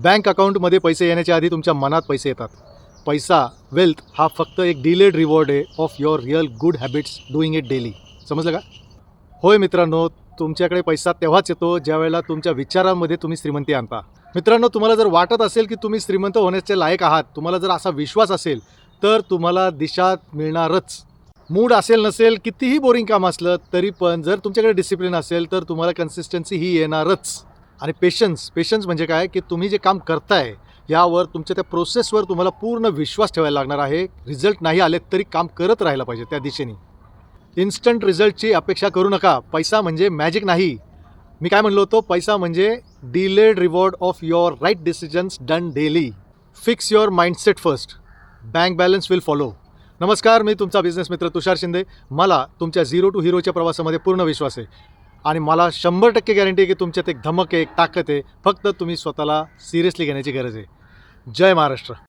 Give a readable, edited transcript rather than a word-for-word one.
Bank अकाउंटमध्ये पैसे येण्याच्या आधी तुमच्या मनात पैसे येतात. पैसा, वेल्थ हा फक्त एक डिलेड रिवॉर्ड आहे of your real good habits doing it daily. समजलं का? होय मित्रांनो, तुमच्याकडे पैसा तेव्हाच येतो ज्यावेळेला तुमच्या विचारांमध्ये तुम्ही श्रीमंती आणता. मित्रांनो, तुम्हाला जर वाटत असेल की तुम्ही श्रीमंत होण्याचे लायक आहात, तुम्हाला जर असा विश्वास असेल, तर तुम्हाला दिशा मिळणारच. मूड असेल नसेल, कितीही बोरिंग काम असलं तरी पण जर तुमच्याकडे डिसिप्लिन असेल तर तुम्हाला कन्सिस्टन्सी ही येणारच. आणि पेशन्स म्हणजे काय, की तुम्ही जे काम करताय यावर, तुमच्या त्या प्रोसेसवर तुम्हाला पूर्ण विश्वास ठेवायला लागणार आहे. रिझल्ट नाही आले तरी काम करत राहायला पाहिजे त्या दिशेने. इन्स्टंट रिझल्टची अपेक्षा करू नका. पैसा म्हणजे मॅजिक नाही. मी काय म्हणलो होतो, पैसा म्हणजे delayed reward of your right decisions done daily. Fix your mindset first, bank balance will follow. नमस्कार, मी तुमचा बिझनेस मित्र तुषार शिंदे. मला तुमच्या झिरो टू हिरोच्या प्रवासामध्ये पूर्ण विश्वास आहे आणि मला 100% गॅरंटी आहे की तुमच्यात एक धमक आहे, एक ताकद आहे. फक्त तुम्ही स्वतःला सिरियसली घेण्याची गरज आहे. जय महाराष्ट्र.